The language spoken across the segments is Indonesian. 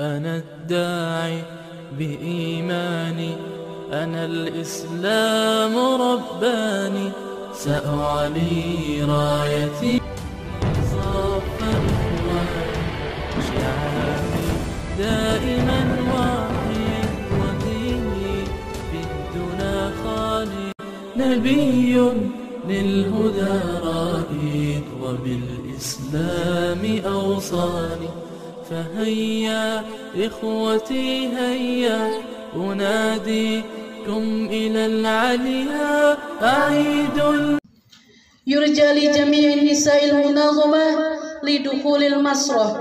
أنا الداعي بإيماني أنا الإسلام رباني سأعلي رايتي صف إخواني شعاري دائما واحد وديني بالدنا خالي نبي للهدى رائد وبالإسلام أوصاني فهيا إخوتي هيا أناديكم إلى العليا أعيد يرجى لجميع النساء المناظمة لدخول المسرح.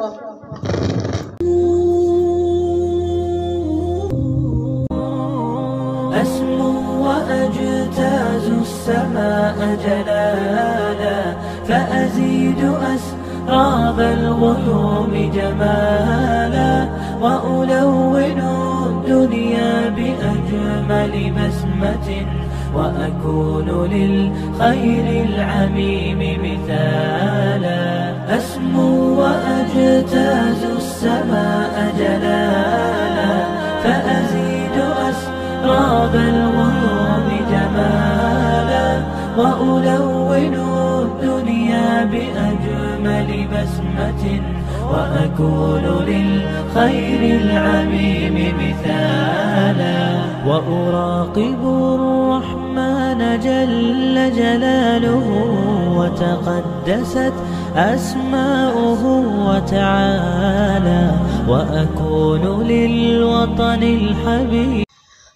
أسمو وأجتاز السماء جلالا فأزيد أسراب الغيوم جمالا وألون الدنيا بأجمل بسمة وأكون للخير العميم مثالا أسمو وأجتاز السماء جلالا فأزيد أسراب الغيوم جمالا وألون الدنيا بأجمل بسمة وأكون للخير العميم مثالا وأراقب الرحمن جل جلاله وتقدست أسماؤه وتعالى وأكون للوطن الحبيب.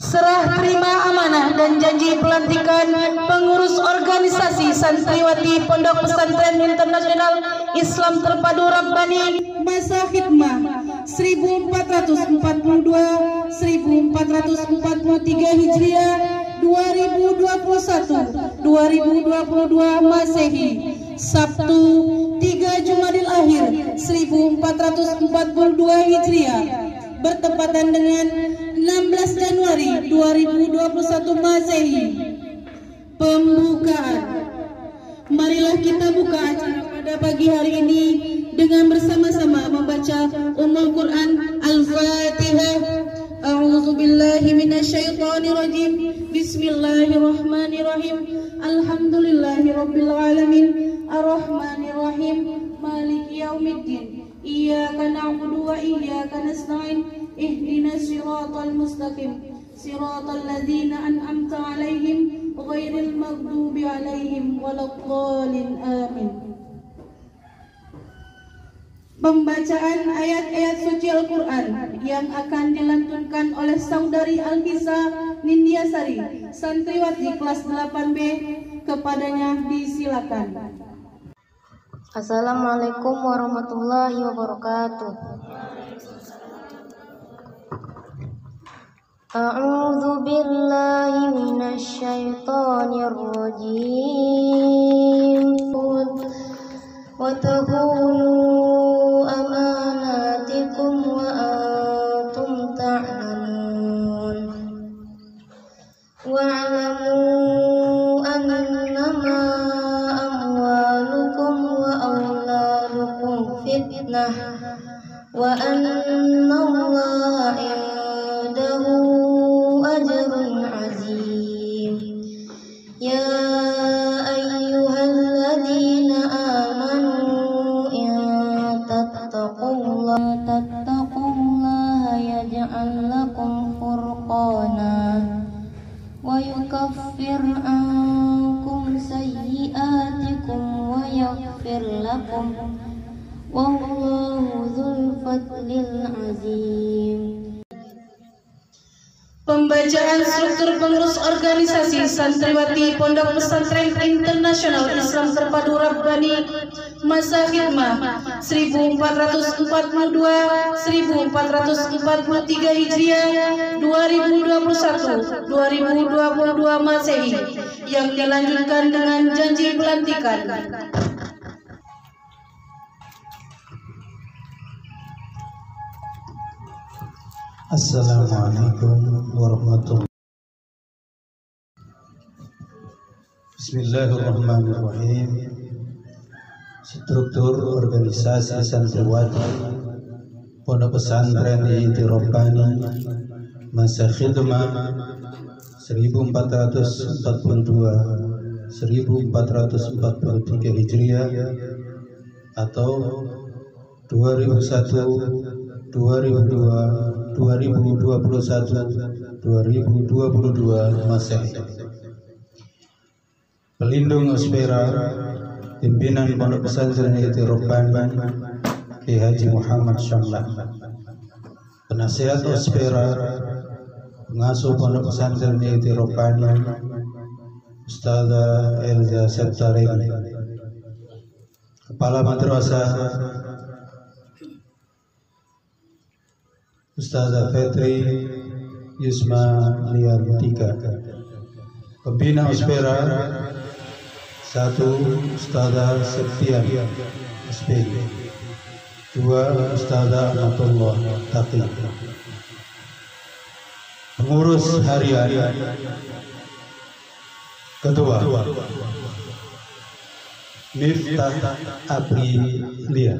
Serah terima amanah dan janji pelantikan pengurus organisasi Santriwati Pondok Pesantren Internasional Islam Terpadu Rabbani masa khidmah 1442 1443 Hijriah 2021 2022 Masehi Sabtu 3 Jumadil Akhir 1442 Hijriah bertepatan dengan 16 Januari 2021 Masehi. Pembukaan. Marilah kita buka acara pada pagi hari ini dengan bersama-sama membaca Ummul Quran Al-Fatihah. A'udzu billahi minasyaitonir rajim. Bismillahirrahmanirrahim. Alhamdulillahirabbil alamin. Arrahmanir rahim. Maliki yaumiddin. Iyyaka na'budu wa iyyaka nasta'in. Ihdinas siratal mustaqim siratal ladzina an'amta 'alaihim ghairil maghdubi 'alaihim waladdallin amin. Pembacaan ayat-ayat suci Al-Qur'an yang akan dilantunkan oleh Saudari Alkisa Nindiasari, santriwati kelas 8B, kepadanya disilakan. Assalamualaikum warahmatullahi wabarakatuh. A'udzu billahi minasyaitonir rajim. Wa takunu amanatikum wa antum ta'lamun. Wa'lamu annama amwalukum wa auladukum fitnah wa annallaha indahu ajrun azim. Ya ayyuhalladzina amanu in tattaqullaha yaj'al lakum furqana wa yukaffir ankum sayyi'atikum wa yaghfir lakum wallahu dzul fadlil azim. Pembacaan struktur pengurus organisasi Santriwati Pondok Pesantren Internasional Islam Terpadu Rabbani masa khidmah 1442 1443 Hijriah 2021 2022 Masehi yang dilanjutkan dengan janji pelantikan. Assalamualaikum warahmatullahi wabarakatuh. Bismillahirrahmanirrahim. Struktur organisasi santriwati Pondok Pesantren Inti Rabbani masa khidmah 1442 1443 Hijriah atau 2001 2002 2021 2022 Masehi. Pelindung Aspera pimpinan Pondok Pesantren Inti Rabbani Ki Haji Muhammad Syamlah, penasihat Aspera, pengasuh Pondok Pesantren Inti Rabbani Ustazah Elza Septarini, Kepala Madrasah Ustazah Fetri Yusma Liantika, pembina Aspera 1 Ustazah Septian SPG, 2 Ustazah Ahmadullah Taqi, pengurus harian Ketua Miftah Aprilia,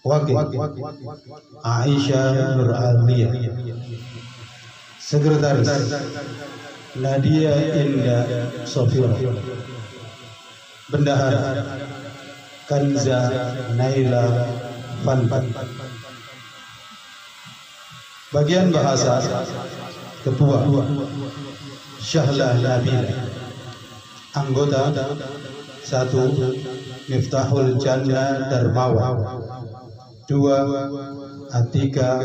Wakil Aisyah Nur Aliyah, Sekretaris Nadia Indah Sofira, Bendahara Kanza Naila Fanfan, bagian bahasa Ketua Syahla Nabila, anggota 1 Miftahul Jannah Darmawan, 2 Atika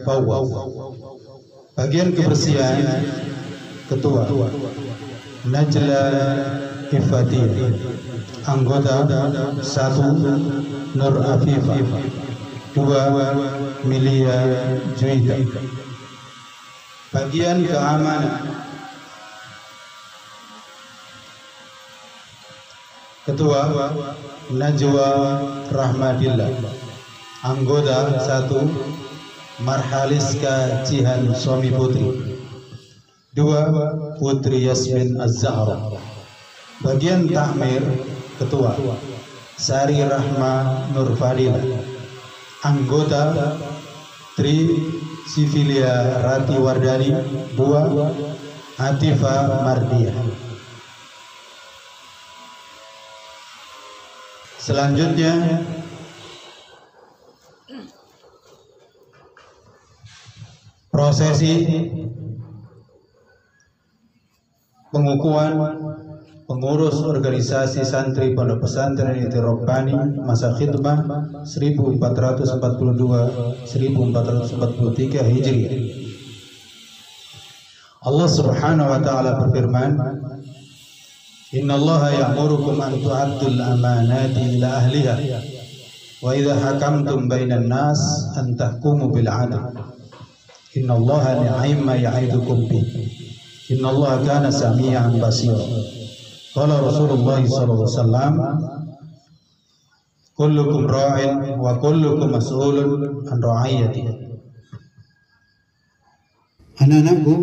Bawaw, bagian kebersihan Ketua Najla Ifadiyah, anggota 1 Nur Afifah, 2 Milia Juida, bagian keamanan Ketua Najwa Rahmadillah, anggota 1 Marhaliska Cihan Suami Putri, 2 Putri Yasmin Az-Zahra, bagian takmir Ketua Sari Rahma Nur Fadilah, anggota Tri Sivilia Rati Wardani, 2 Atifah Mardiah. Selanjutnya prosesi pengukuhan pengurus organisasi santri Pondok Pesantren Inti Rabbani masa khidmah 1442-1443 Hijriah. Allah Subhanahu wa taala berfirman, Innallaha ya'murukum an tu'addul amanati ila ahliha wa idza hakamtum bainan nas an tahkumu bil 'adl. Innallaha ni'ma ya'idukum bi. Innallaha kana sami'an basira. Qala Rasulullah sallallahu alaihi wasallam, kullukum ra'in wa kullukum mas'ulun an ra'iyatihi. Anak-anakku,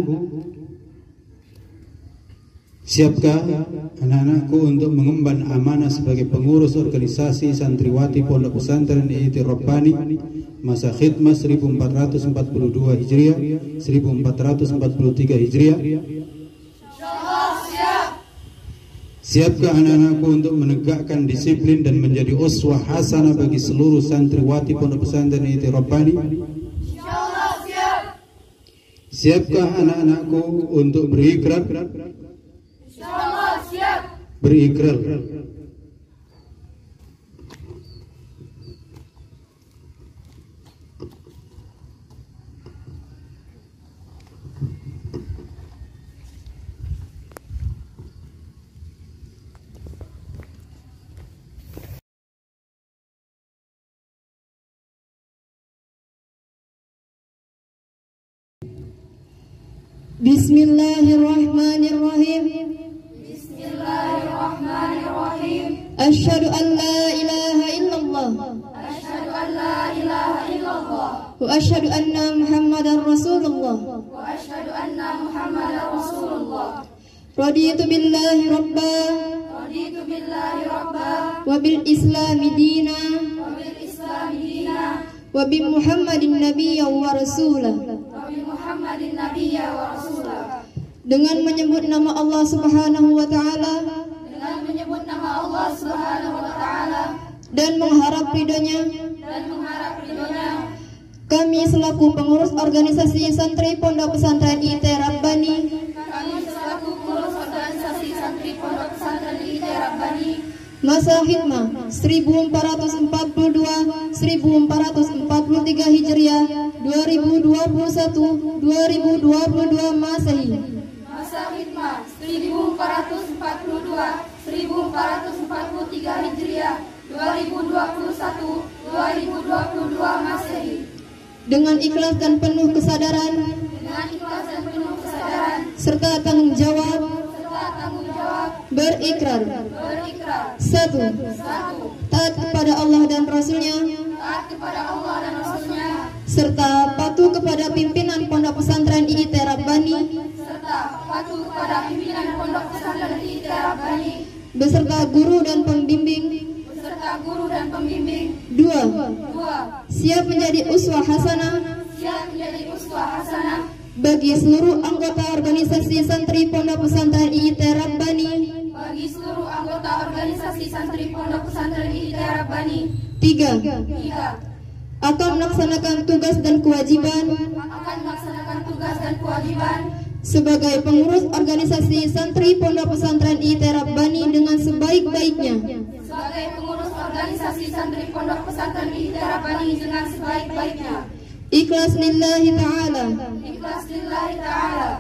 siapkah anak-anakku untuk mengemban amanah sebagai pengurus organisasi santriwati Pondok Pesantren Inti Rabbani masa khidmah 1442 Hijriah 1443 Hijriah? Siapkah anak-anakku untuk menegakkan disiplin dan menjadi uswah hasanah bagi seluruh santriwati Pondok Pesantren Inti Rabbani? Siapkah anak-anakku untuk berikrar? Berikrar. Bismillahirrahmanirrahim. Asyhadu an la ilaha illallah. Wa asyhadu anna Muhammadar Rasulullah. Raditu billahi rabba. Wa bil islami dina. wa bi Muhammadin nabiyya wa rasulah. Dengan menyebut nama Allah Subhanahu wa taala dan mengharap ridhonya, kami selaku pengurus organisasi santri Pondok Pesantren IT Rabbani masa hikmah 1442-1443 Hijriah 2021-2022 Masehi. Masa hikmah 1442-1443 Hijriah 2021-2022 Masehi. Dengan ikhlas dan penuh kesadaran serta tanggung jawab berikrar. 1. Taat kepada Allah dan Rasulnya, serta patuh kepada pimpinan Pondok Pesantren IT Rabbani, beserta guru dan pembimbing. 2. Siap menjadi uswah hasanah bagi seluruh anggota organisasi santri Pondok Pesantren IT Rabbani. 3. Akan melaksanakan tugas dan kewajiban sebagai pengurus organisasi santri Pondok Pesantren IT Rabbani dengan sebaik-baiknya. Ikhlas lillahi ta'ala,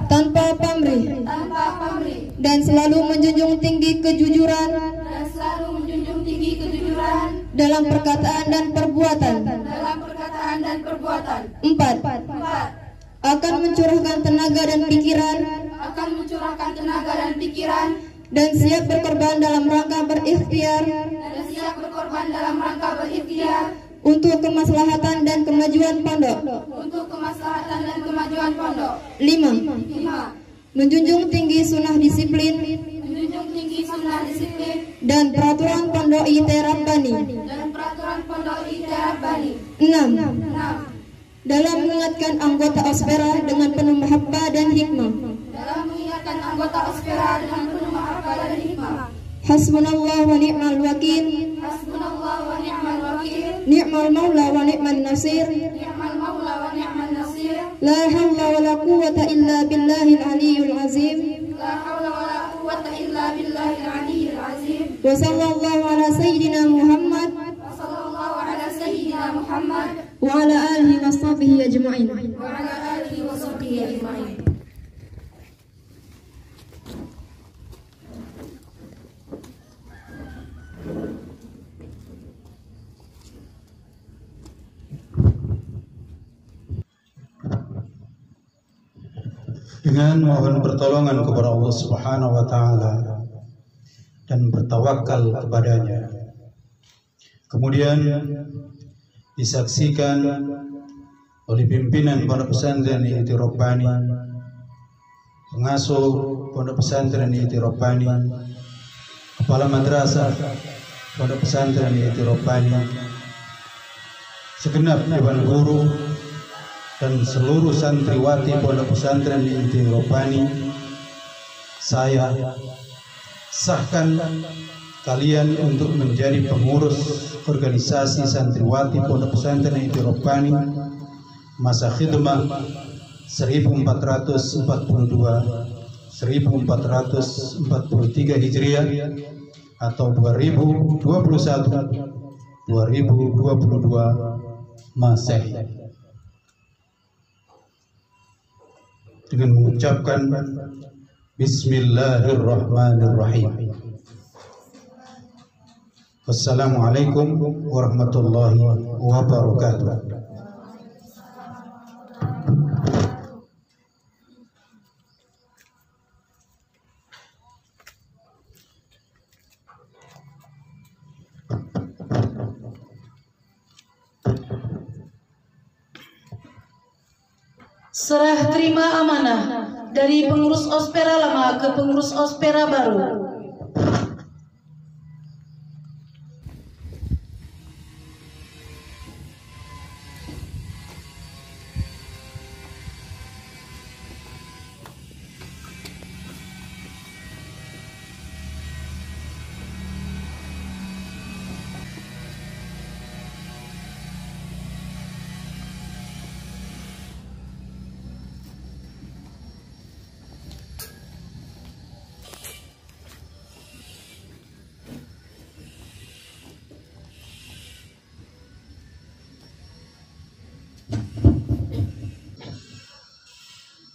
tanpa pamrih, dan selalu menjunjung tinggi kejujuran dalam perkataan dan perbuatan. 4. Akan mencurahkan tenaga dan pikiran dan siap berkorban dalam rangka berikhtiar untuk kemaslahatan dan kemajuan pondok. 5. Menjunjung tinggi sunnah disiplin dan peraturan Pondok IT Rabbani. 6. Dalam mengingatkan anggota Ospera dengan penuh mahabbah dan hikmah. Hasbunallah wa ni'mal wakil, ni'mal maula wa ni'man nasir, la hawla wa la quwwata illa billahil aliyyil azim. Wa sallallahu ala sayyidina Muhammad wa ala alihi wa sahbihi ajma'in. Dengan mohon pertolongan kepada Allah Subhanahu wa taala dan bertawakal kepadanya. Kemudian disaksikan oleh pimpinan Pondok Pesantren IT Rabbani, pengasuh Pondok Pesantren IT Rabbani, kepala madrasah Pondok Pesantren IT Rabbani, segenap dewan guru dan seluruh santriwati Pondok Pesantren IT Rabbani. Saya sahkan kalian untuk menjadi pengurus organisasi santriwati Pondok Pesantren IT Rabbani masa khidmah 1442-1443 Hijriah atau 2021-2022 Masehi, dengan mengucapkan Bismillahirrahmanirrahim. Wassalamualaikum warahmatullahi wabarakatuh. Serah terima amanah dari pengurus Ospera lama ke pengurus Ospera baru.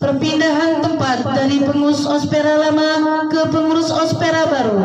perpindahan tempat dari pengurus Ospera lama ke pengurus Ospera baru.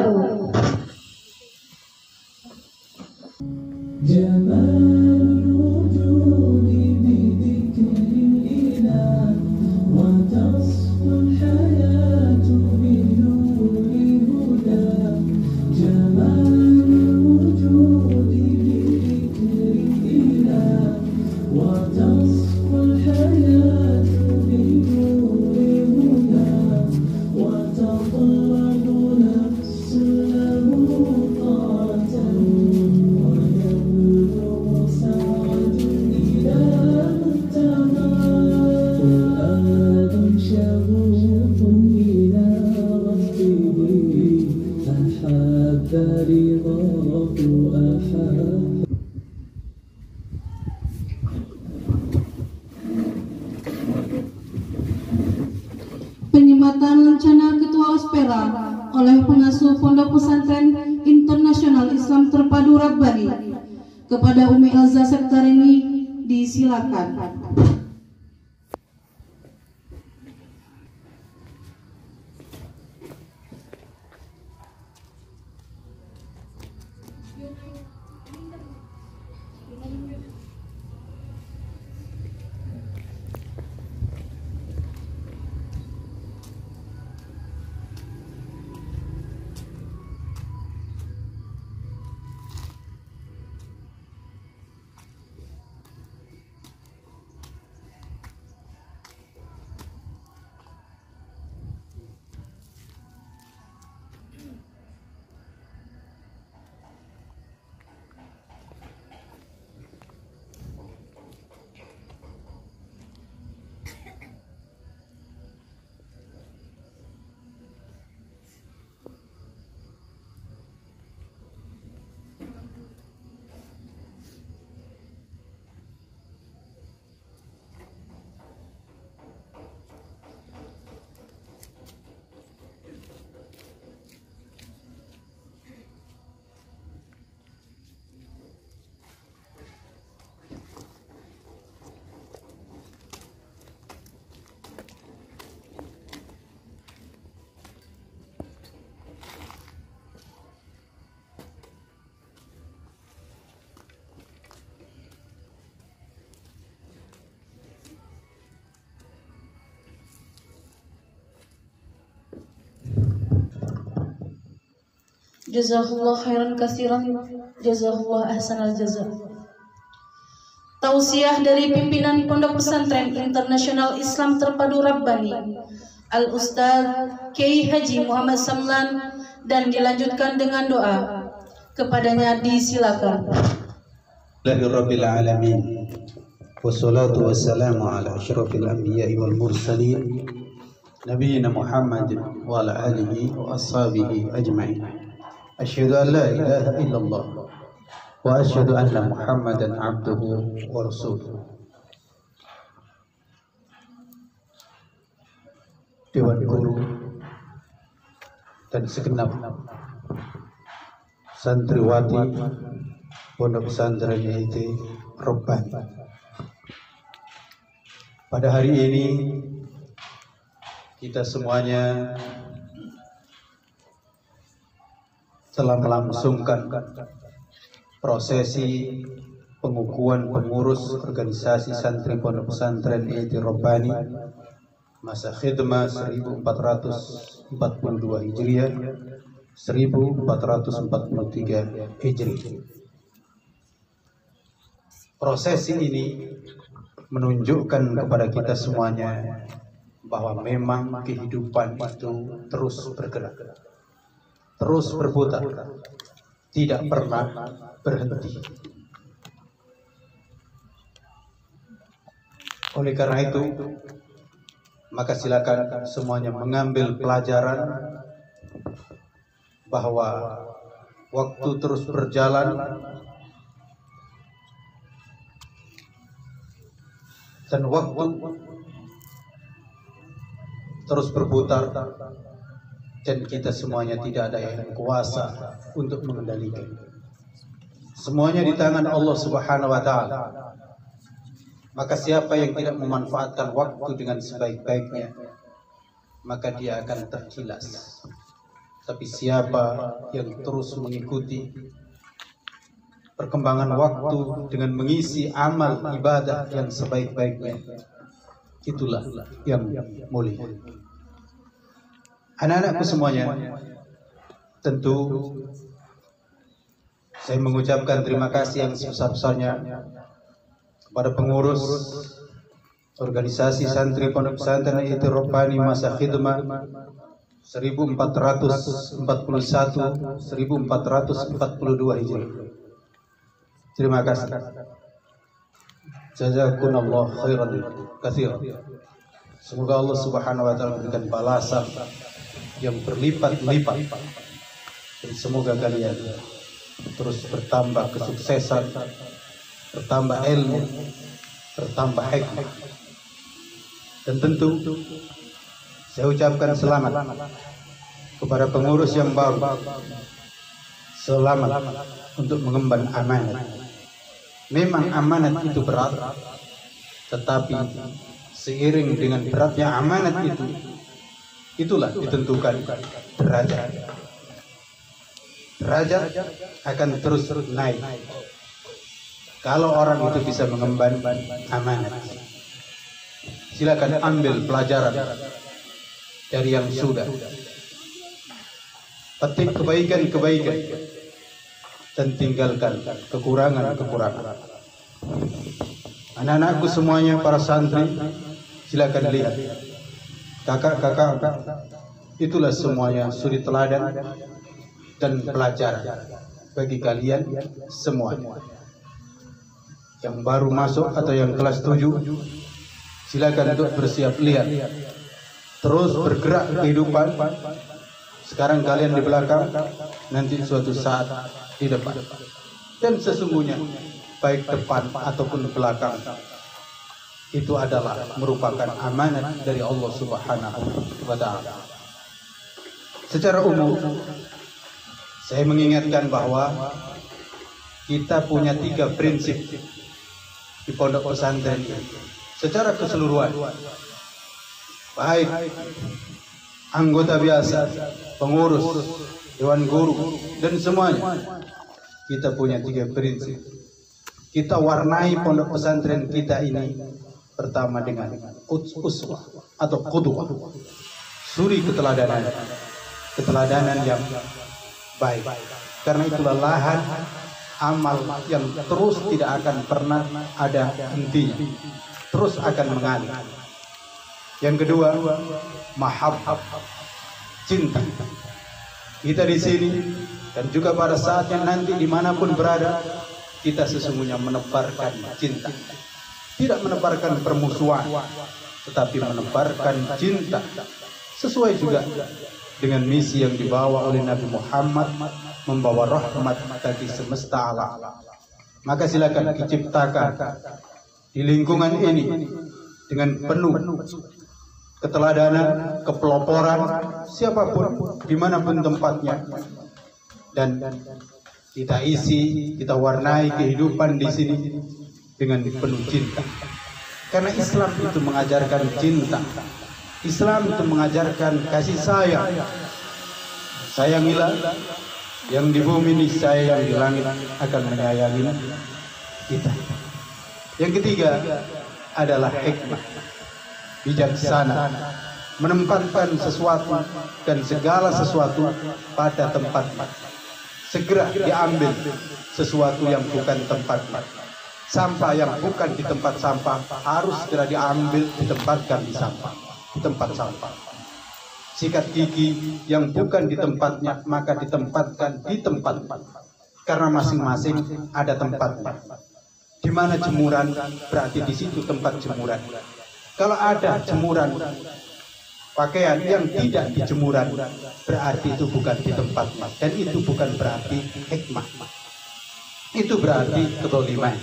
Penyematan rencana Ketua Ospera oleh pengasuh Pondok Pesantren Internasional Islam Terpadu Rabbani kepada Umi Elza Sektarini disilakan. Jazakallah khairan katsiran, jazakallah ahsanal jazaa. Tausiah dari pimpinan Pondok Pesantren Internasional Islam Terpadu Rabbani Al-Ustaz Kiai Haji Muhammad Samlan dan dilanjutkan dengan doa. Kepadanya disilakan. Rabbil alamin. Wassalatu wassalamu ala asyrafil anbiya'i wal mursalin nabiyina Muhammadin wa ala alihi wa ashabihi ajma'in. Asyhadu an la ilaha illallah wa asyhadu anna Muhammadan abduhu wa rasuluh. Dewan Guru dan segenap santriwati Pondok Pesantren IT Rabbani. Pada hari ini kita semuanya telah melangsungkan prosesi pengukuhan pengurus organisasi santri Pondok Pesantren IT Rabbani masa khidmah 1442 Hijriah 1443 Hijri. Prosesi ini menunjukkan kepada kita semuanya bahwa memang kehidupan itu terus bergerak, terus berputar, tidak pernah berhenti. Oleh karena itu, maka silakan semuanya mengambil pelajaran bahwa waktu terus berjalan dan waktu terus berputar, dan kita semuanya tidak ada yang kuasa untuk mengendalikan. Semuanya di tangan Allah Subhanahu wa Ta'ala. Maka siapa yang tidak memanfaatkan waktu dengan sebaik-baiknya, maka dia akan tergilas. Tapi siapa yang terus mengikuti perkembangan waktu dengan mengisi amal ibadah yang sebaik-baiknya, itulah yang mulia. Anak-anakku semuanya, tentu saya mengucapkan terima kasih yang sebesar-besarnya kepada pengurus organisasi santri Pondok Pesantren Ikhtiar Rabbani Masa Khidmah 1441-1442 Hijriah. Terima kasih. Jazakumullah khairan katsiran. Semoga Allah Subhanahu wa taala memberikan balasan yang berlipat-lipat, dan semoga kalian terus bertambah kesuksesan, bertambah ilmu, bertambah hikmah. Dan tentu saya ucapkan selamat kepada pengurus yang baru. Selamat untuk mengemban amanat. Memang amanat itu berat, tetapi seiring dengan beratnya amanat itu, itulah ditentukan derajat. Derajat akan terus naik kalau orang itu bisa mengemban amanat. Silakan ambil pelajaran dari yang sudah, petik kebaikan-kebaikan dan tinggalkan kekurangan-kekurangan. Anak-anakku semuanya, para santri, silakan lihat kakak-kakak, itulah semuanya suri teladan dan pelajaran bagi kalian semua. Yang baru masuk atau yang kelas 7, silakan untuk bersiap lihat, terus bergerak kehidupan. Sekarang kalian di belakang, nanti suatu saat di depan. Dan sesungguhnya baik depan ataupun belakang itu adalah merupakan amanat dari Allah Subhanahu wa taala. Secara umum saya mengingatkan bahwa kita punya 3 prinsip di pondok pesantren ini secara keseluruhan, baik anggota biasa, pengurus, dewan guru, dan semuanya. Kita punya 3 prinsip. Kita warnai pondok pesantren kita ini pertama dengan uswah atau qudwah, suri keteladanan, keteladanan yang baik. Karena itulah lahan amal yang terus tidak akan pernah ada hentinya, terus akan mengalir. Yang kedua, mahabbah, cinta. Kita di sini dan juga pada saatnya nanti dimanapun berada, kita sesungguhnya menebarkan cinta. Tidak menebarkan permusuhan, tetapi menebarkan cinta. Sesuai juga dengan misi yang dibawa oleh Nabi Muhammad, membawa rahmat bagi semesta alam. Maka silakan diciptakan di lingkungan ini dengan penuh keteladanan, kepeloporan, siapapun, dimanapun tempatnya, dan kita isi, kita warnai kehidupan di sini dengan penuh cinta. Karena Islam itu mengajarkan cinta, Islam itu mengajarkan kasih sayang. Sayangilah yang di bumi ini, saya yang di langit akan menyayangi kita. Yang ketiga adalah hikmah, bijaksana, menempatkan sesuatu dan segala sesuatu pada tempatnya. Segera diambil sesuatu yang bukan tempatnya. Sampah yang bukan di tempat sampah harus segera diambil, ditempatkan di sampah, di tempat sampah. Sikat gigi yang bukan di tempatnya maka ditempatkan di tempat, karena masing-masing ada tempatnya. Di mana jemuran, berarti di situ tempat jemuran. Kalau ada jemuran pakaian yang tidak dijemuran, berarti itu bukan di tempatnya, dan itu bukan berarti hikmah. Itu berarti kezaliman.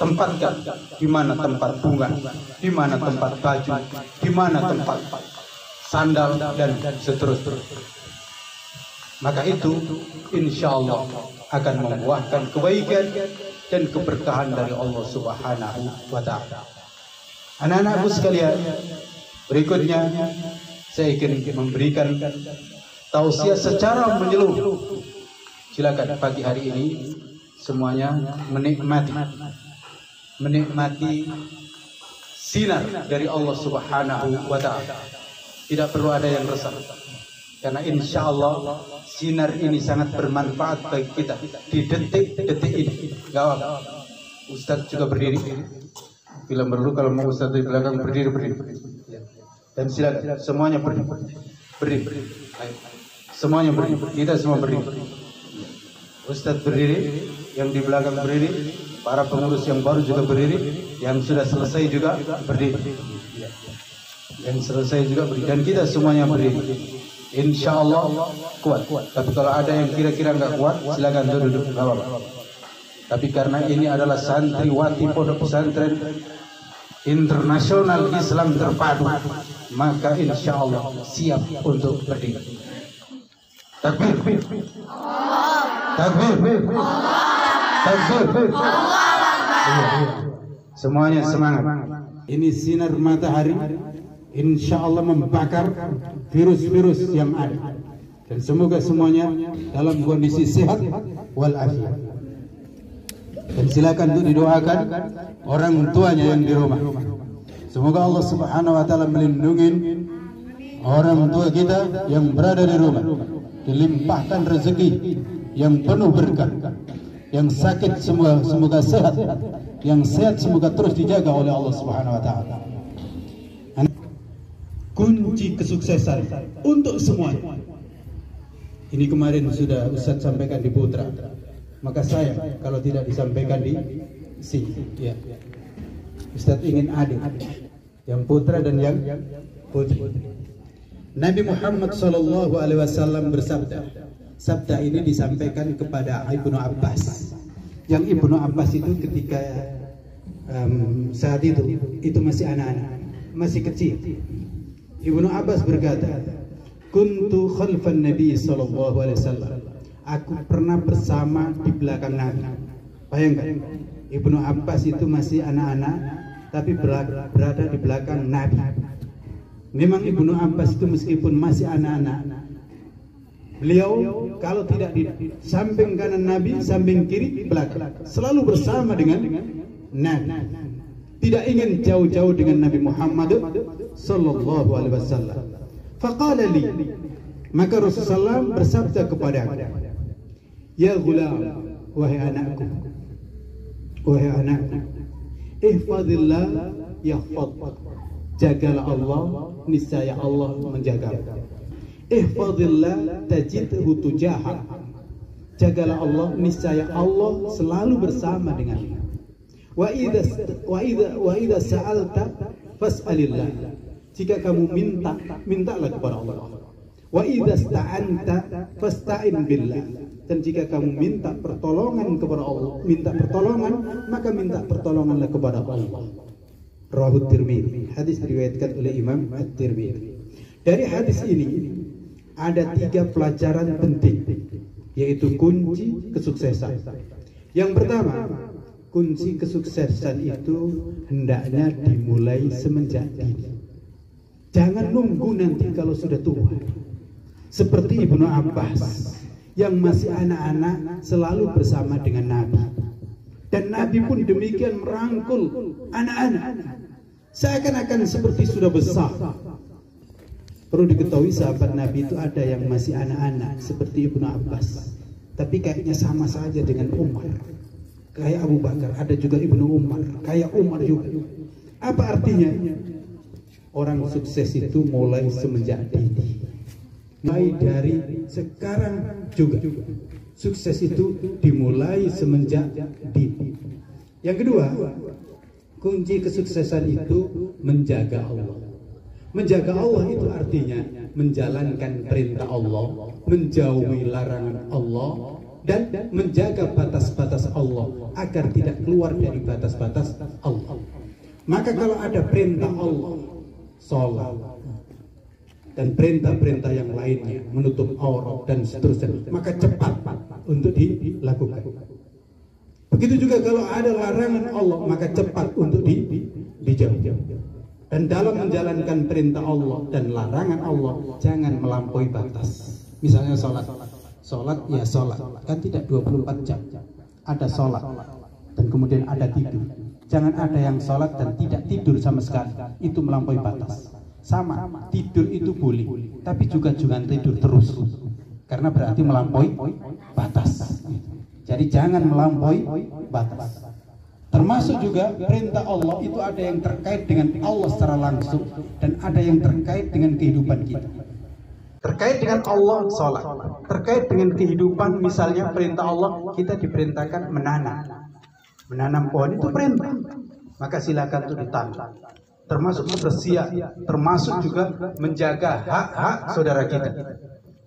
Tempatkan di mana tempat bunga, di mana tempat baju, di mana tempat sandal, dan seterusnya. Maka itu insya Allah akan membuahkan kebaikan dan keberkahan dari Allah Subhanahu wa Ta'ala. Anak-anakku sekalian, berikutnya saya ingin memberikan tausiah secara menyeluruh. Silakan pagi hari ini semuanya menikmati sinar dari Allah Subhanahu wa Ta'ala. Tidak perlu ada yang resah, karena insya Allah sinar ini sangat bermanfaat bagi kita di detik-detik ini. Gak apa, Ustadz juga berdiri. Bila perlu, kalau mau Ustadz di belakang berdiri. Dan silakan semuanya berdiri. Semuanya berdiri. Kita semua berdiri. Ustadz berdiri, yang di belakang berdiri, para pengurus yang baru juga berdiri, yang sudah selesai juga berdiri. Yang selesai juga berdiri, dan kita semuanya berdiri. Insya Allah kuat. Tapi kalau ada yang kira-kira nggak kuat, silakan duduk. Nggak apa-apa. Tapi karena ini adalah santriwati pondok pesantren internasional Islam terpadu, maka insya Allah siap untuk berdiri. Takbir. Takbir. Takbir. Semuanya semangat. Ini sinar matahari, insya Allah membakar virus-virus yang ada. Dan semoga semuanya dalam kondisi sehat walafiat. Dan silakan untuk didoakan orang tuanya yang di rumah. Semoga Allah Subhanahu wa Ta'ala melindungi orang tua kita yang berada di rumah, dilimpahkan rezeki yang penuh berkah. Yang sakit semoga sehat, yang sehat semoga terus dijaga oleh Allah Subhanahu wa Ta'ala. Kunci kesuksesan untuk semuanya. Ini kemarin sudah Ustadz sampaikan di Putra, maka saya kalau tidak disampaikan di sini, ya. Ustadz ingin adil, yang putra dan yang putri. Nabi Muhammad SAW bersabda, sabda ini disampaikan kepada Ibnu Abbas. Yang Ibnu Abbas itu ketika saat itu masih anak-anak, masih kecil. Ibnu Abbas berkata, kuntu khalfan Nabi SAW. Aku pernah bersama di belakang Nabi. Bayangkan, Ibnu Abbas itu masih anak-anak, tapi berada di belakang Nabi. Memang Ibnu Abbas itu meskipun masih anak-anak, beliau kalau tidak di samping kanan Nabi, samping kiri, belakang, selalu bersama dengan Nabi. Tidak ingin jauh-jauh dengan Nabi Muhammad sallallahu alaihi wasallam. Faqala li, maka Rasulullah bersabda kepadaku, ya gulam, wahai anakku, ihfazillah yahfaz, jagalah Allah, niscaya Allah menjagamu. Ihfazillah tajidhu tujahak, jagalah Allah, niscaya Allah selalu bersama denganmu. Wa idza sa'alta fas'alillah, jika kamu minta, mintalah kepada Allah. Wa idza sta'anta fasta'in billah, dan jika kamu minta pertolongan kepada Allah, minta pertolongan, maka minta pertolonganlah kepada Allah. Rawahu Tirmidzi, hadis diriwayatkan oleh Imam At-Tirmidzi. Dari hadis ini ada 3 pelajaran penting, yaitu kunci kesuksesan. Yang pertama, kunci kesuksesan itu hendaknya dimulai semenjak dini. Jangan nunggu nanti kalau sudah tua. Seperti Ibnu Abbas yang masih anak-anak selalu bersama dengan Nabi. Dan Nabi pun demikian merangkul anak-anak, seakan-akan seperti sudah besar. Perlu diketahui sahabat Nabi itu ada yang masih anak-anak seperti Ibnu Abbas, tapi kayaknya sama saja dengan Umar. Kayak Abu Bakar, ada juga Ibnu Umar, kayak Umar juga. Apa artinya? Orang sukses itu mulai semenjak dini, mulai dari sekarang juga. Sukses itu dimulai semenjak dini. Yang kedua, kunci kesuksesan itu menjaga Allah. Menjaga Allah itu artinya menjalankan perintah Allah, menjauhi larangan Allah, dan menjaga batas-batas Allah agar tidak keluar dari batas-batas Allah. Maka kalau ada perintah Allah, sholat, dan perintah-perintah yang lainnya, menutup aurat dan seterusnya, maka cepat untuk dilakukan. Begitu juga kalau ada larangan Allah, maka cepat untuk dijauh. Dan dalam menjalankan perintah Allah dan larangan Allah, jangan melampaui batas. Misalnya sholat ya sholat, kan tidak 24 jam. Ada sholat dan kemudian ada tidur. Jangan ada yang sholat dan tidak tidur sama sekali, itu melampaui batas. Sama, tidur itu boleh, tapi juga jangan tidur terus, karena berarti melampaui batas. Jadi jangan melampaui batas. Termasuk juga perintah Allah itu ada yang terkait dengan Allah secara langsung dan ada yang terkait dengan kehidupan kita. Terkait dengan Allah, sholat. Terkait dengan kehidupan, misalnya perintah Allah, kita diperintahkan menanam pohon, itu perintah. Maka silakan itu ditanam. Termasuk bersiap, termasuk juga menjaga hak-hak saudara kita.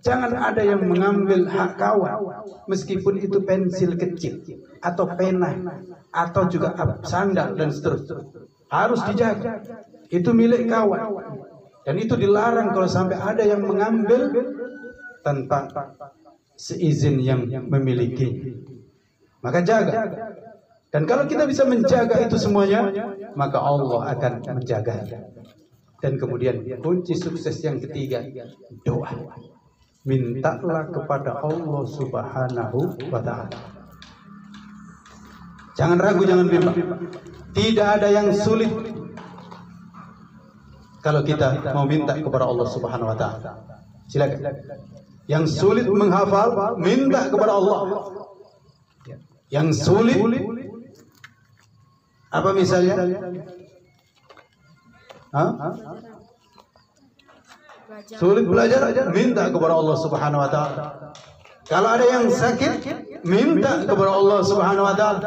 Jangan ada yang mengambil hak kawan, meskipun itu pensil kecil atau pena atau juga sandal dan seterusnya. Harus dijaga. Itu milik kawan. Dan itu dilarang kalau sampai ada yang mengambil tanpa seizin yang memiliki. Maka jaga. Dan kalau kita bisa menjaga itu semuanya, maka Allah akan menjaga. Dan kemudian kunci sukses yang ketiga, doa. Mintalah kepada Allah Subhanahu wa ta'ala. Jangan ragu, jangan bimbang. Tidak ada yang sulit kalau kita mau minta kepada Allah Subhanahu wa ta'ala. Silakan. Yang sulit menghafal, minta kepada Allah. Yang sulit apa misalnya? Sulit belajar, minta kepada Allah Subhanahu wa ta'ala. Kalau ada yang sakit, minta kepada Allah Subhanahu wa ta'ala.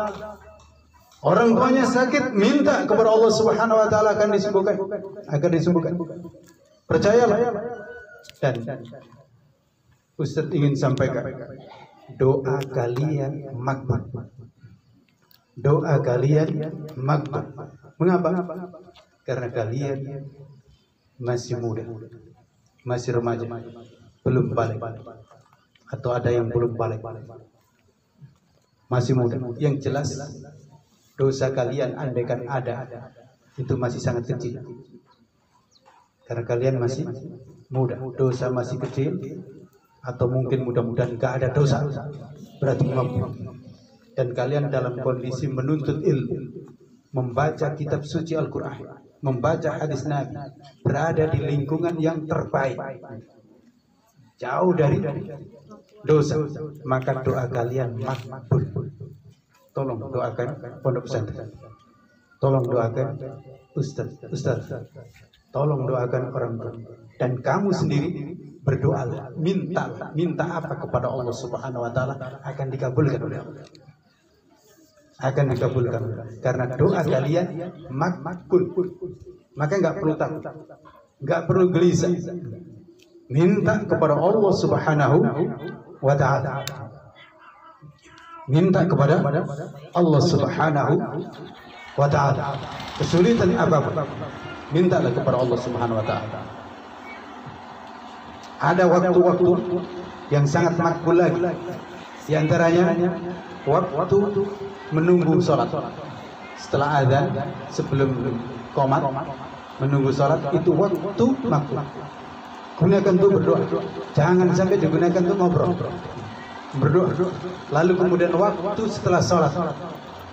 Orang tuanya sakit, minta kepada Allah Subhanahu wa ta'ala, akan disembuhkan. Percayalah. Dan Ustaz ingin sampaikan, doa kalian makbul. Doa kalian makbul. Mengapa? Karena kalian masih muda, masih remaja, belum balik, atau ada yang belum balik, masih muda. Yang jelas dosa kalian andaikan ada, itu masih sangat kecil, karena kalian masih muda, dosa masih kecil, atau mungkin mudah-mudahan gak ada dosa, berarti mampu. Dan kalian dalam kondisi menuntut ilmu, membaca kitab suci Al-Quran, membaca hadis Nabi, berada di lingkungan yang terbaik, jauh dari dosa, maka doa kalian makbul. Tolong doakan pondok pesantren, tolong doakan ustaz, tolong doakan orang tua, dan kamu sendiri berdoalah, minta apa kepada Allah Subhanahu wa ta'ala, akan dikabulkan oleh Allah. Akan dikabulkan karena doa kalian makbul. Maka nggak perlu takut, nggak perlu gelisah. Minta kepada Allah Subhanahu wa ta'ala. Minta kepada Allah Subhanahu wa ta'ala. Kesulitan apapun, mintalah kepada Allah Subhanahu wa ta'ala. Ada waktu-waktu yang sangat makbul lagi. Di antaranya waktu menunggu sholat. Setelah azan, sebelum qomat, menunggu sholat, itu waktu makbul. Gunakan untuk berdoa. Jangan sampai digunakan untuk ngobrol. Berdoa. Lalu kemudian waktu setelah sholat,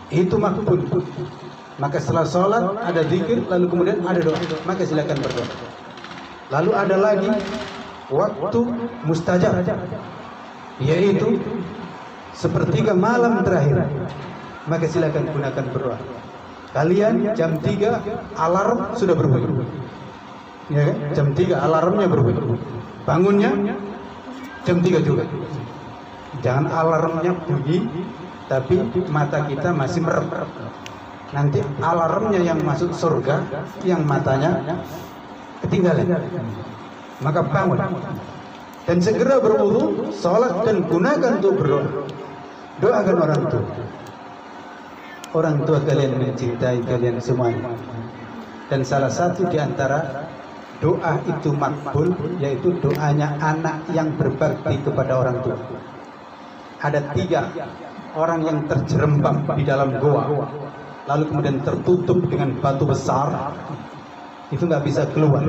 itu makbul. Maka setelah sholat ada zikir, lalu kemudian ada doa. Maka silakan berdoa. Lalu ada lagi waktu mustajab, yaitu sepertiga malam terakhir. Maka silakan gunakan berdoa. Kalian jam 3 alarm sudah berbunyi, ya kan? Jam 3 alarmnya berbunyi. Bangunnya jam 3 juga. Jangan alarmnya bunyi tapi mata kita masih merem. Nanti alarmnya yang masuk surga, yang matanya ketinggalan. Maka bangun dan segera berwudu, sholat, dan gunakan untuk berdoa. Doakan orang tua. Orang tua kalian mencintai kalian semuanya. Dan salah satu di antara doa itu makbul, yaitu doanya anak yang berbakti kepada orang tua. Ada 3 orang yang terjerembab di dalam goa, lalu kemudian tertutup dengan batu besar, itu nggak bisa keluar,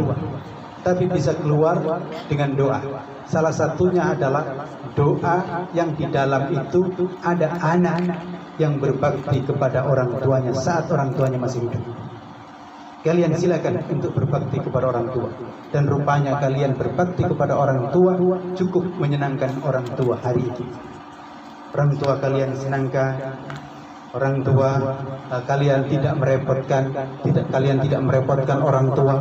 tapi bisa keluar dengan doa. Salah satunya adalah doa yang di dalam itu ada anak yang berbakti kepada orang tuanya saat orang tuanya masih hidup. Kalian silakan untuk berbakti kepada orang tua, dan rupanya kalian berbakti kepada orang tua cukup menyenangkan orang tua hari itu. Orang tua kalian senangkan, orang tua kalian tidak merepotkan, kalian tidak merepotkan orang tua,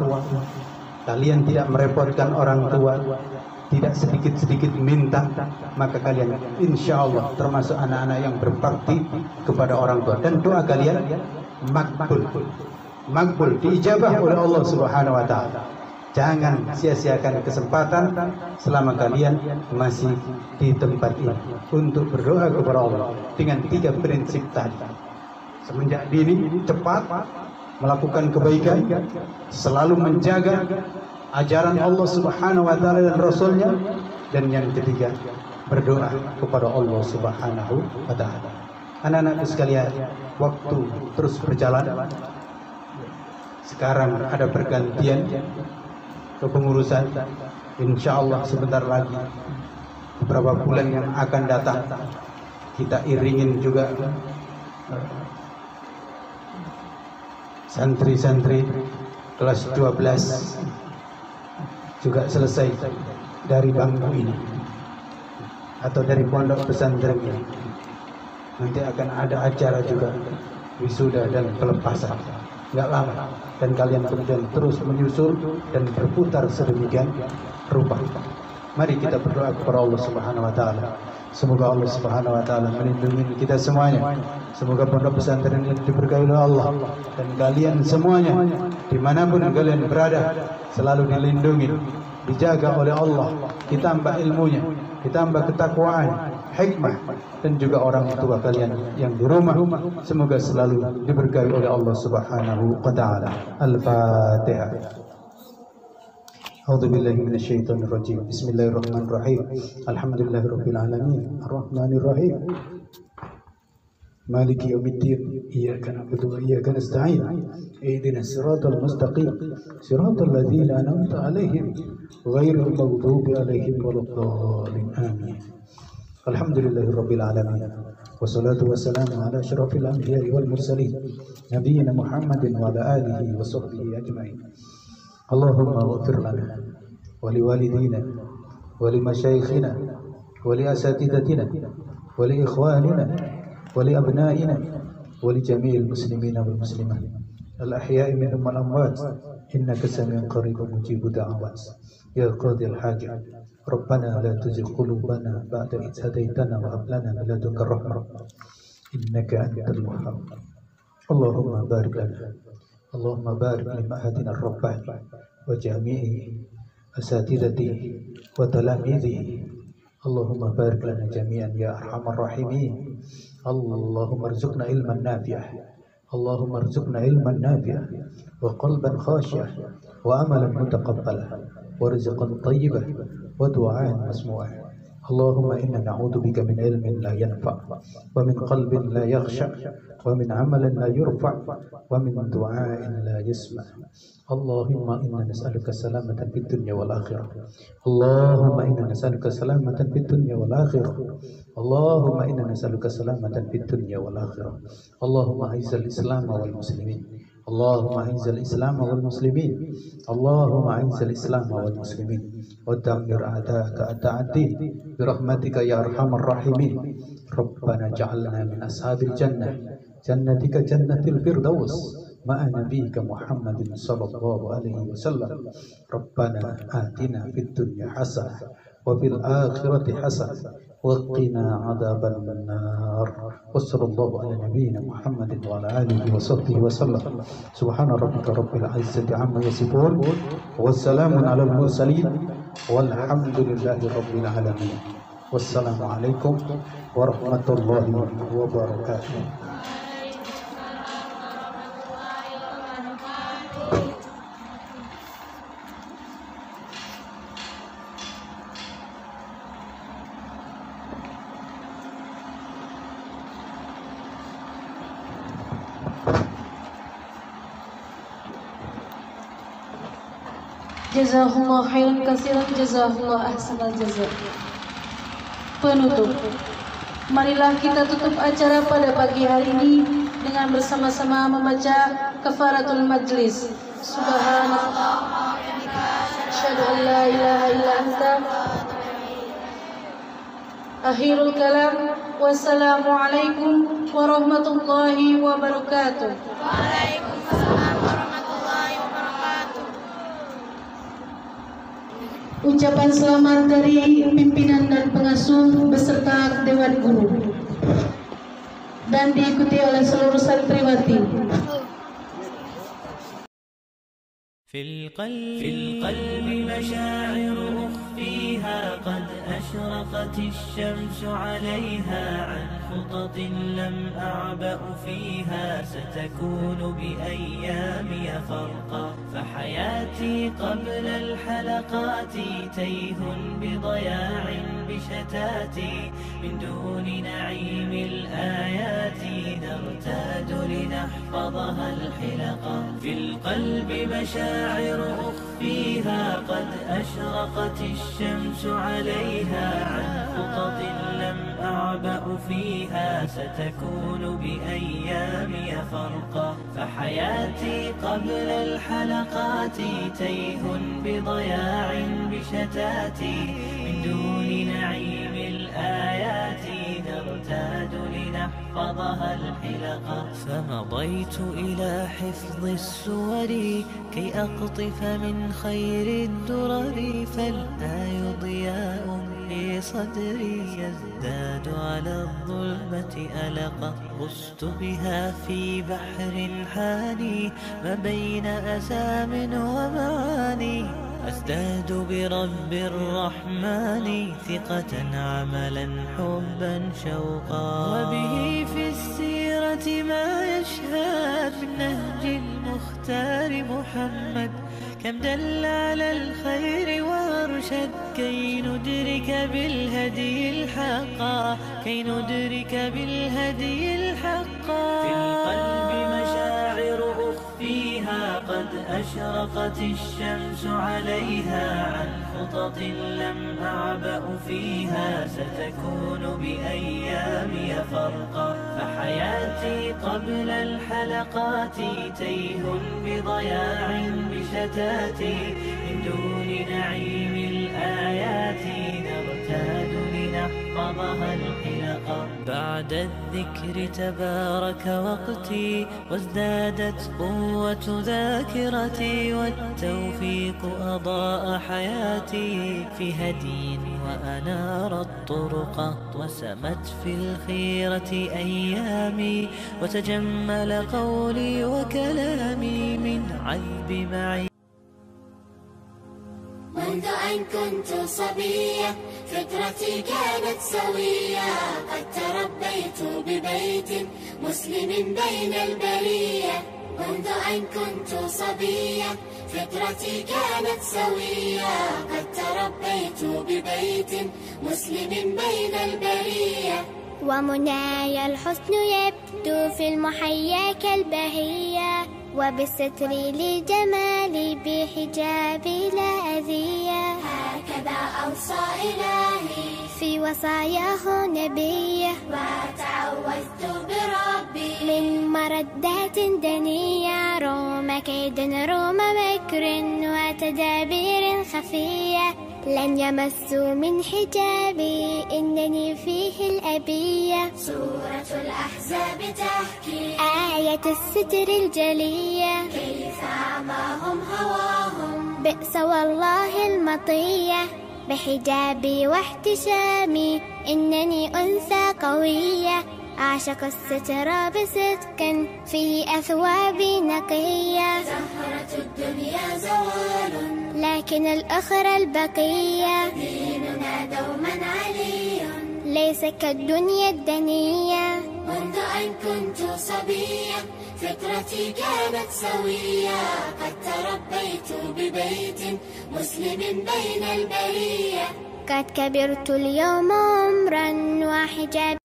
kalian tidak merepotkan orang tua, tidak sedikit-sedikit minta, maka kalian insya Allah termasuk anak-anak yang berbakti kepada orang tua, dan doa kalian makbul, diijabah oleh Allah Subhanahu wa taala. Jangan sia-siakan kesempatan selama kalian masih di tempat ini untuk berdoa kepada Allah dengan 3 prinsip tadi. Semenjak dini cepat melakukan kebaikan, selalu menjaga ajaran Allah Subhanahu wa taala dan Rasulnya, dan yang ketiga berdoa kepada Allah Subhanahu wa taala. Anak-anakku sekalian, waktu terus berjalan. Sekarang ada pergantian kepengurusan. Insya Allah sebentar lagi, beberapa bulan yang akan datang, kita iringin juga santri-santri kelas 12 juga selesai dari bangku ini atau dari pondok pesantren ini. Nanti akan ada acara juga wisuda dan pelepasan. Nggak lama, dan kalian kemudian terus menyusul dan berputar sedemikian rupa. Mari kita berdoa kepada Allah Subhanahu wa taala. Semoga Allah Subhanahu wa taala melindungi kita semuanya. Semoga pondok pesantren ini diberkahi oleh Allah, dan kalian semuanya dimanapun kalian berada selalu dilindungi, dijaga oleh Allah, ditambah ilmunya, ditambah ketakwaan, hikmah, dan juga orang tua kalian yang di rumah semoga selalu diberkahi oleh Allah Subhanahu wa taala. Al-Fatihah. A'udzu billahi minasyaitonir rajim. Bismillahirrahmanirrahim. Alhamdulillahirabbil alamin. Arrahmanir rahim. Maliki yaumiddin. Iyyaka na'budu wa iyyaka nasta'in. Ihdinas siratal mustaqim. Siratal ladzina an'amta 'alaihim ghairil maghdubi 'alaihim waladdallin. Amin. Alhamdulillahirabbil alamin. Wassalatu wassalamu ala asyrafil anbiya'i wal mursalin nabiyyina Muhammadin wa ala alihi wa sahbihi ajma'in. Allahumma ighfir lana wa liwalidina wa limasyayikhina wa liasatidatina wa liikhwanina wa liabnaina wa lijami'il muslimina wal muslimat al-ahya'i minhum wal amwat innaka sami'un qaribun mujibud da'awat ya qadil hajat. Rabbana la tuzigh qulubana ba'da idh hadaytana wa hab lana min ladunka rahmah innaka antal wahhab. Allahumma barik lana, Allahumma barik li ma'hadina ar-rabbani wa jami'i asatidatihi wa talamidhihi. Allahumma barik lana jami'an ya arhamar rahimin. Allahumma arzuqna ilman nafi'ah, Allahumma arzuqna ilman nafi'ah wa qalban khashi'ah wa amalan mutaqabbalah wa rizqan tayyiban wa du'aan masmu'ah. Allahumma inna na'udzu bika min ilmin la yanfa' wa min qalbin la yakhsha' wa min amalin la yurfa' wa min du'ain la yasma'. Allahumma inna nas'aluka salamatan fid dunya wal akhirah. Allahumma inna nas'aluka salamatan fid dunya wal akhirah. Allahumma inna nas'aluka salamatan fid dunya wal akhirah. Allahumma a'izzal islam wal muslimin. Allahumma a'izzal islam wal muslimin. Allahumma a'izzal islam wal muslimin wa dammir a'da'aka a'da'ad-din birahmatika ya arhamar rahimin. Rabbana ja'alna min ashabil jannah, jannatika jannatil firdaus ma'a nabiyyika Muhammadin sallallahu alaihi wasallam. Rabbana atina fid dunya hasanah wa fil akhirati hasanah wa qina adzaban nar. Wassallallahu ala nabiyyina Muhammadin wa ala alihi wa sahbihi wasallam. Subhana rabbika rabbil izzati amma yasifun wassalamun alal mursalin walhamdulillahi rabbil alamin. Wassalamu alaikum warahmatullahi wabarakatuh. Jazakumullah khairan katsiran, jazakumullah ahsanal jazaa. Penutup. Marilah kita tutup acara pada pagi hari ini dengan bersama-sama membaca kafaratul majlis. Subhanallah. Asyhadu an la ilaha illa anta. Akhirul kalam. Wassalamualaikum warahmatullahi wabarakatuh. Waalaikumsalam warahmatullahi wabarakatuh. Ucapan selamat dari pimpinan dan pengasuh beserta Dewan Guru dan diikuti oleh seluruh santriwati. في القلب مشاعر أخفيها قد أشرقت الشمس عليها عن خطط لم أعبأ فيها ستكون بأيامي فرقا فحياتي قبل الحلقات تيه بضياع بشتاتي من دون نعيم الآيات نرتاد لنحفظها الحلقا في القلب مشاعر أخفيها قد أشرقت الشمس عليها عن خطط لم أعبأ فيها ستكون بأيامي فرقا فحياتي قبل الحلقات تيه بضياع بشتاتي من دون نعيم الآيات نرتاد لنحفظها الحلقا فمضيت إلى حفظ السور كي أقطف من خير الدرر فالآي ضياء في صدري يزداد على الظلمة ألقا غصت بها في بحر حاني ما بين أسام ومعاني أزداد برب الرحمن ثقة عملا حبا شوقا وبه في السيرة ما يشهد من نهج المختار محمد كم دل على الخير وارشد كي ندرك بالهدي الحقا كي ندرك بالهدي الحقا في القلب مشاعر أخفيها قد أشرقت الشمس عليها عن خطط لم أعبأ فيها ستكون بأيامي فرقا فحياتي قبل الحلقات تيه بضياع بشتاتي من دون نعيم الآيات نرتاد لنحفظها الحلقا بعد الذكر تبارك وقتي وازدادت قوة ذاكرتي والتوفيق أضاء حياتي في هدي وأنار الطرق وسمت في الخيرة أيامي وتجمل قولي وكلامي من عذب معي منذ أن كنت صبية فطرتي كانت سوية قد تربيت ببيت مسلم بين البرية منذ أن كنت صبية فطرتي كانت سوية قد تربيت ببيت مسلم بين البرية ومنايا الحسن يبدو في المحيا كالبهية وبالستر لجمالي بحجابي لا أذية هكذا أوصى إلهي في وصاياه نبيه وتعوذت بربي من مردات دنية روم كيد روم مكر وتدابير خفية لن يمسوا من حجابي إنني فيه الأبية سورة الأحزاب تحكي آية الستر الجلية كيف أعماهم هواهم بئس والله المطية بحجابي واحتشامي إنني أنثى قوية أعشق الستر بصدق في أثوابي نقية زهرة الدنيا زوال لكن الأخرى البقية ديننا دوما علي ليس كالدنيا الدنية منذ أن كنت صبية فطرتي كانت سوية قد تربيت ببيت مسلم بين البرية قد كبرت اليوم عمرا وحجابي